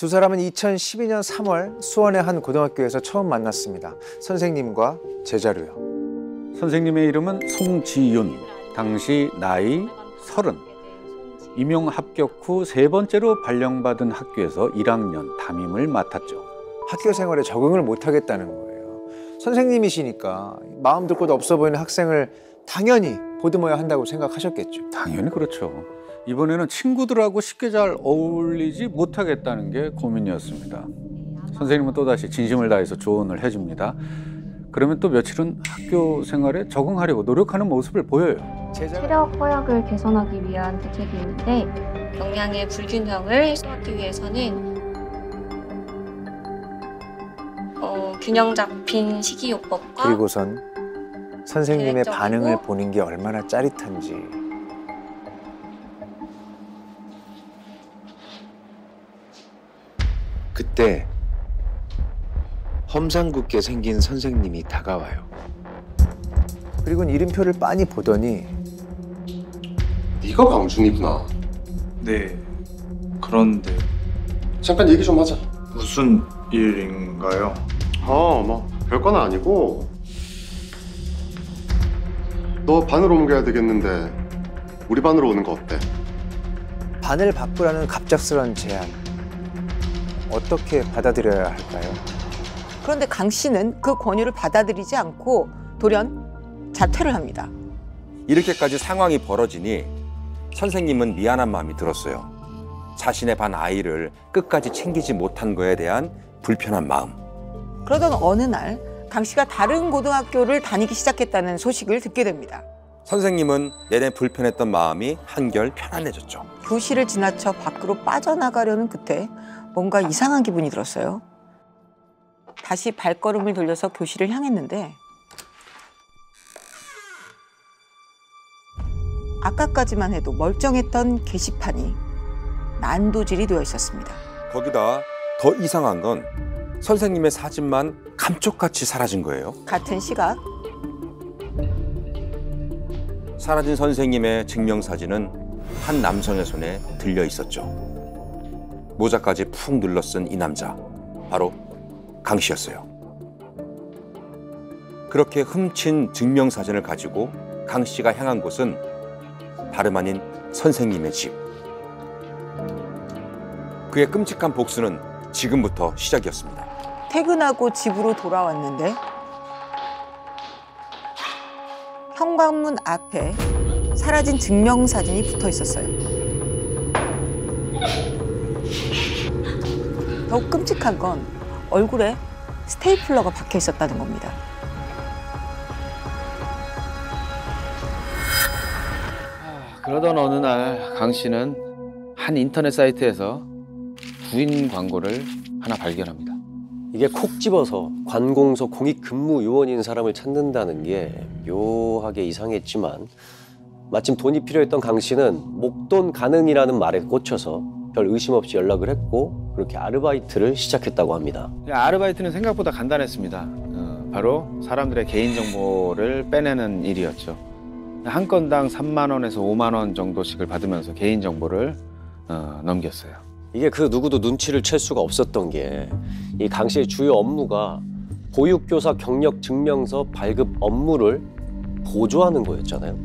두 사람은 2012년 3월 수원의 한 고등학교에서 처음 만났습니다. 선생님과 제자로요. 선생님의 이름은 송지윤. 당시 나이 30. 임용 합격 후 세 번째로 발령받은 학교에서 1학년 담임을 맡았죠. 학교 생활에 적응을 못하겠다는 거예요. 선생님이시니까 마음도 곳 없어 보이는 학생을 당연히 보듬어야 한다고 생각하셨겠죠. 당연히 그렇죠. 이번에는 친구들하고 쉽게 잘 어울리지 못하겠다는 게 고민이었습니다. 선생님은 또다시 진심을 다해서 조언을 해줍니다. 그러면 또 며칠은 학교 생활에 적응하려고 노력하는 모습을 보여요. 체력 허약을 개선하기 위한 대책이 있는데 영양의 불균형을 해소하기 위해서는 균형 잡힌 식이요법과 그리고선 선생님의 계획적이고 반응을 보는 게 얼마나 짜릿한지. 그때 험상궂게 생긴 선생님이 다가와요. 그리고는 이름표를 빤히 보더니 네가 강준이구나. 네, 그런데 잠깐 얘기 좀 하자. 무슨 일인가요? 뭐 별건 아니고 너 반으로 옮겨야 되겠는데 우리 반으로 오는 거 어때? 반을 바꾸라는 갑작스런 제안. 어떻게 받아들여야 할까요? 그런데 강 씨는 그 권유를 받아들이지 않고 돌연 자퇴를 합니다. 이렇게까지 상황이 벌어지니 선생님은 미안한 마음이 들었어요. 자신의 반 아이를 끝까지 챙기지 못한 거에 대한 불편한 마음. 그러던 어느 날 강 씨가 다른 고등학교를 다니기 시작했다는 소식을 듣게 됩니다. 선생님은 내내 불편했던 마음이 한결 편안해졌죠. 교실을 지나쳐 밖으로 빠져나가려는 그때 뭔가 이상한 기분이 들었어요. 다시 발걸음을 돌려서 교실을 향했는데 아까까지만 해도 멀쩡했던 게시판이 난도질이 되어 있었습니다. 거기다 더 이상한 건 선생님의 사진만 감쪽같이 사라진 거예요. 같은 시각 사라진 선생님의 증명사진은 한 남성의 손에 들려 있었죠. 모자까지 푹 눌러쓴 이 남자, 바로 강 씨였어요. 그렇게 훔친 증명사진을 가지고 강 씨가 향한 곳은 다름 아닌 선생님의 집. 그의 끔찍한 복수는 지금부터 시작이었습니다. 퇴근하고 집으로 돌아왔는데 현관문 앞에 사라진 증명사진이 붙어 있었어요. 더욱 끔찍한 건 얼굴에 스테이플러가 박혀 있었다는 겁니다. 그러던 어느 날 강 씨는 한 인터넷 사이트에서 구인 광고를 하나 발견합니다. 이게 콕 집어서 관공서 공익 근무 요원인 사람을 찾는다는 게 묘하게 이상했지만 마침 돈이 필요했던 강 씨는 목돈 가능이라는 말에 꽂혀서 별 의심 없이 연락을 했고 그렇게 아르바이트를 시작했다고 합니다. 아르바이트는 생각보다 간단했습니다. 바로 사람들의 개인정보를 빼내는 일이었죠. 한 건당 3만 원에서 5만 원 정도씩을 받으면서 개인정보를 넘겼어요. 이게 그 누구도 눈치를 챌 수가 없었던 게 이 강 씨의 주요 업무가 보육교사 경력 증명서 발급 업무를 보조하는 거였잖아요.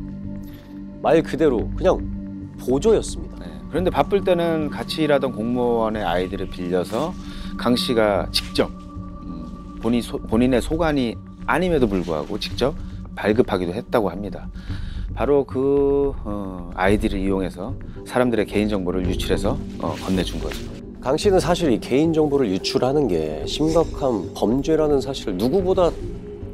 말 그대로 그냥 보조였습니다. 네. 그런데 바쁠 때는 같이 일하던 공무원의 아이들을 빌려서 강 씨가 직접 본인의 소관이 아님에도 불구하고 직접 발급하기도 했다고 합니다. 바로 그 아이들을 이용해서 사람들의 개인정보를 유출해서 건네준 거죠. 강 씨는 사실 이 개인정보를 유출하는 게 심각한 범죄라는 사실을 누구보다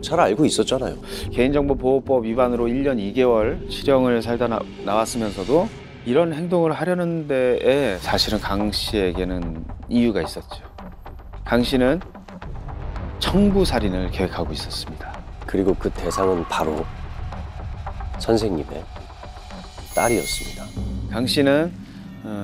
잘 알고 있었잖아요. 개인정보보호법 위반으로 1년 2개월 실형을 살다 나왔으면서도 이런 행동을 하려는 데에 사실은 강 씨에게는 이유가 있었죠. 강 씨는 청부살인을 계획하고 있었습니다. 그리고 그 대상은 바로 선생님의 딸이었습니다. 강 씨는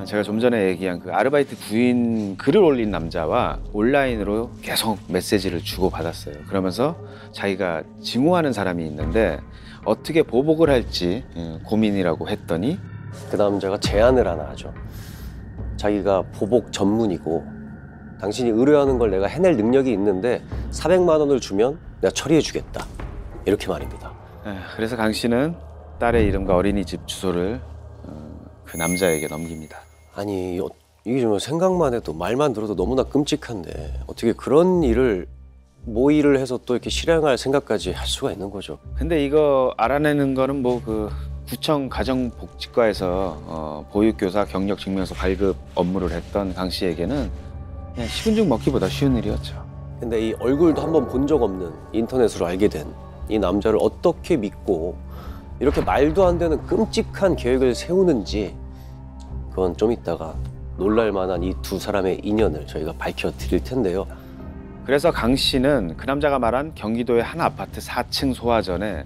제가 좀 전에 얘기한 그 아르바이트 구인 글을 올린 남자와 온라인으로 계속 메시지를 주고받았어요. 그러면서 자기가 증오하는 사람이 있는데 어떻게 보복을 할지 고민이라고 했더니 그 남자가 제안을 하나 하죠. 자기가 보복 전문이고 당신이 의뢰하는 걸 내가 해낼 능력이 있는데 400만 원을 주면 내가 처리해 주겠다. 이렇게 말입니다. 그래서 강 씨는 딸의 이름과 어린이집 주소를 그 남자에게 넘깁니다. 아니 이게 좀 생각만 해도 말만 들어도 너무나 끔찍한데 어떻게 그런 일을 모의를 해서 또 이렇게 실행할 생각까지 할 수가 있는 거죠. 근데 이거 알아내는 거는 뭐 그 구청 가정복지과에서 보육교사 경력증명서 발급 업무를 했던 강 씨에게는 그냥 식은 죽 먹기보다 쉬운 일이었죠. 근데 이 얼굴도 한번 본 적 없는 인터넷으로 알게 된 이 남자를 어떻게 믿고 이렇게 말도 안 되는 끔찍한 계획을 세우는지 그건 좀 이따가 놀랄 만한 이 두 사람의 인연을 저희가 밝혀드릴 텐데요. 그래서 강 씨는 그 남자가 말한 경기도의 한 아파트 4층 소화전에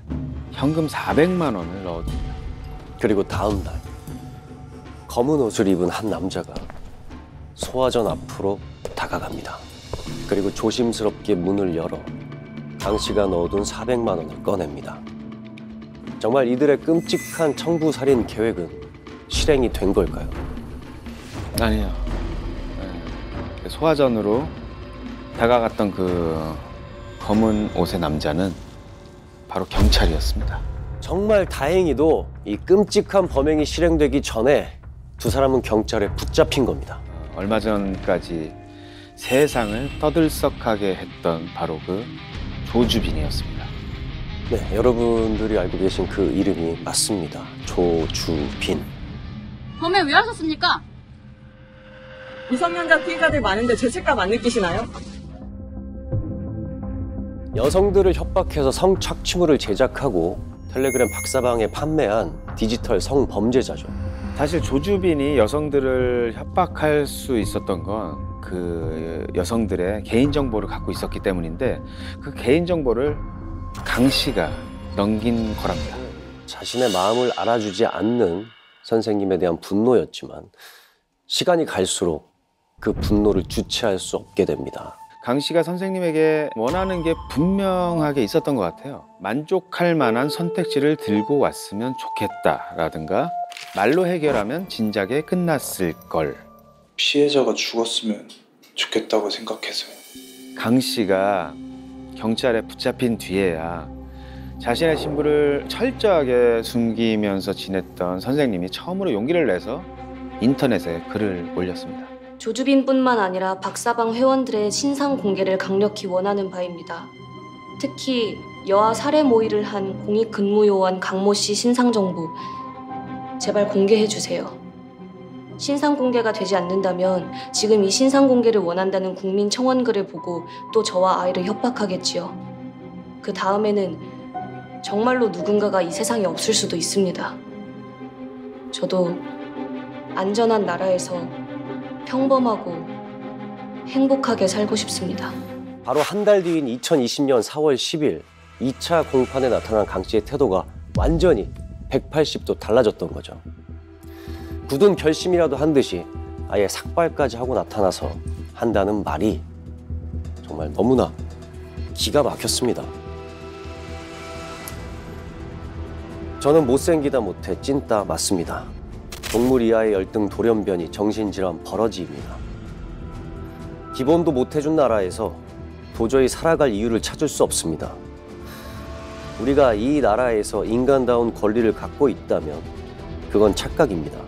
현금 400만 원을 넣어둡니다. 그리고 다음 날 검은 옷을 입은 한 남자가 소화전 앞으로 다가갑니다. 그리고 조심스럽게 문을 열어 강 씨가 넣어둔 400만 원을 꺼냅니다. 정말 이들의 끔찍한 청부살인 계획은 실행이 된 걸까요? 아니요. 소화전으로 다가갔던 그 검은 옷의 남자는 바로 경찰이었습니다. 정말 다행히도 이 끔찍한 범행이 실행되기 전에 두 사람은 경찰에 붙잡힌 겁니다. 얼마 전까지 세상을 떠들썩하게 했던 바로 그 조주빈이었습니다. 네, 여러분들이 알고 계신 그 이름이 맞습니다. 조주빈. 범행 왜 하셨습니까? 미성년자 피해자들 많은데 죄책감 안 느끼시나요? 여성들을 협박해서 성착취물을 제작하고 텔레그램 박사방에 판매한 디지털 성범죄자죠. 사실 조주빈이 여성들을 협박할 수 있었던 건 그 여성들의 개인정보를 갖고 있었기 때문인데 그 개인정보를 강 씨가 넘긴 거랍니다. 자신의 마음을 알아주지 않는 선생님에 대한 분노였지만 시간이 갈수록 그 분노를 주체할 수 없게 됩니다. 강 씨가 선생님에게 원하는 게 분명하게 있었던 것 같아요. 만족할 만한 선택지를 들고 왔으면 좋겠다라든가 말로 해결하면 진작에 끝났을 걸. 피해자가 죽었으면 좋겠다고 생각해서요. 강 씨가 경찰에 붙잡힌 뒤에야 자신의 신부를 철저하게 숨기면서 지냈던 선생님이 처음으로 용기를 내서 인터넷에 글을 올렸습니다. 조주빈뿐만 아니라 박사방 회원들의 신상 공개를 강력히 원하는 바입니다. 특히 여아 살해 모의를 한 공익근무요원 강모 씨 신상 정보 제발 공개해 주세요. 신상 공개가 되지 않는다면 지금 이 신상 공개를 원한다는 국민 청원글을 보고 또 저와 아이를 협박하겠지요. 그 다음에는 정말로 누군가가 이 세상에 없을 수도 있습니다. 저도 안전한 나라에서 평범하고 행복하게 살고 싶습니다. 바로 한 달 뒤인 2020년 4월 10일 2차 공판에 나타난 강 씨의 태도가 완전히 180도 달라졌던 거죠. 굳은 결심이라도 한 듯이 아예 삭발까지 하고 나타나서 한다는 말이 정말 너무나 기가 막혔습니다. 저는 못생기다 못해 찐따 맞습니다. 동물 이하의 열등 돌연변이 정신질환 버러지입니다. 기본도 못해준 나라에서 도저히 살아갈 이유를 찾을 수 없습니다. 우리가 이 나라에서 인간다운 권리를 갖고 있다면 그건 착각입니다.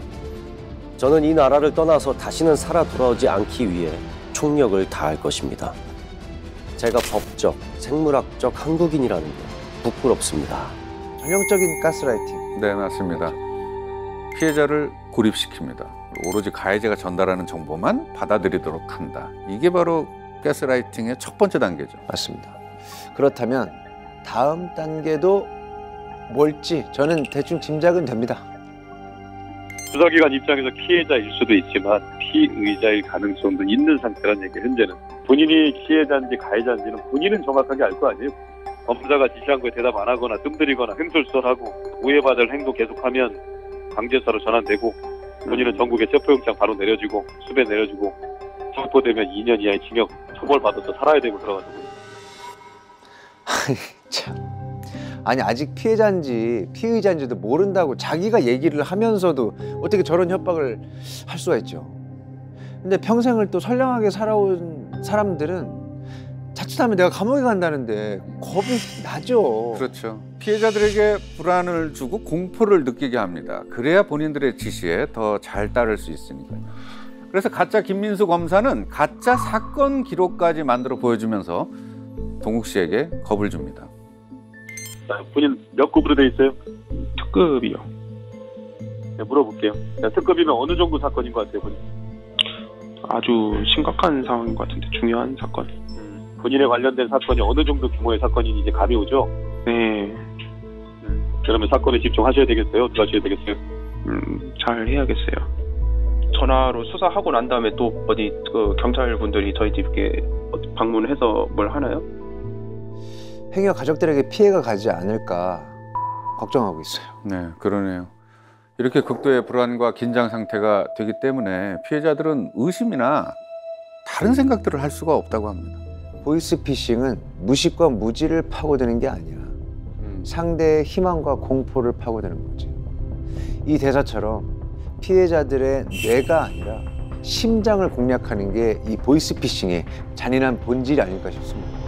저는 이 나라를 떠나서 다시는 살아 돌아오지 않기 위해 총력을 다할 것입니다. 제가 법적, 생물학적 한국인이라는 게 부끄럽습니다. 전형적인 가스라이팅. 네, 맞습니다. 피해자를 고립시킵니다. 오로지 가해자가 전달하는 정보만 받아들이도록 한다. 이게 바로 가스라이팅의 첫 번째 단계죠. 맞습니다. 그렇다면 다음 단계도 뭘지 저는 대충 짐작은 됩니다. 수사기관 입장에서 피해자일 수도 있지만 피의자일 가능성도 있는 상태란 얘기예요. 현재는 본인이 피해자인지 가해자인지는 본인은 정확하게 알 거 아니에요. 검사가 지시한 거에 대답 안 하거나 뜸들이거나 횡설수설하고 오해받을 행동 계속하면 강제수사로 전환되고 본인은 전국에 체포영장 바로 내려주고 수배 내려주고 체포되면 2년 이하의 징역 처벌받아서 살아야 되고 들어가지고. 아니 참. 아니 아직 피해자인지 피의자인지도 모른다고 자기가 얘기를 하면서도 어떻게 저런 협박을 할 수가 있죠. 근데 평생을 또 선량하게 살아온 사람들은 자칫하면 내가 감옥에 간다는데 겁이 나죠. 그렇죠. 피해자들에게 불안을 주고 공포를 느끼게 합니다. 그래야 본인들의 지시에 더 잘 따를 수 있으니까요. 그래서 가짜 김민수 검사는 가짜 사건 기록까지 만들어 보여주면서 동욱 씨에게 겁을 줍니다. 자, 본인 몇 급으로 돼 있어요? 특급이요. 네, 물어볼게요. 자, 특급이면 어느 정도 사건인 것 같아요, 본인? 아주 심각한 상황인 것 같은데 중요한 사건. 본인에 관련된 사건이 어느 정도 규모의 사건인지 이제 감이 오죠? 네. 그러면 사건에 집중하셔야 되겠어요? 어떻게 하셔야 되겠어요? 잘 해야겠어요. 전화로 수사하고 난 다음에 또 어디 그 경찰분들이 저희 집에 방문해서 뭘 하나요? 행여 가족들에게 피해가 가지 않을까 걱정하고 있어요. 네, 그러네요. 이렇게 극도의 불안과 긴장 상태가 되기 때문에 피해자들은 의심이나 다른 생각들을 할 수가 없다고 합니다. 보이스피싱은 무식과 무지를 파고드는 게 아니야. 상대의 희망과 공포를 파고드는 거지. 이 대사처럼 피해자들의 뇌가 아니라 심장을 공략하는 게 이 보이스피싱의 잔인한 본질이 아닐까 싶습니다.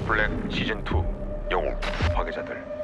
블랙 시즌2 영웅 파괴자들.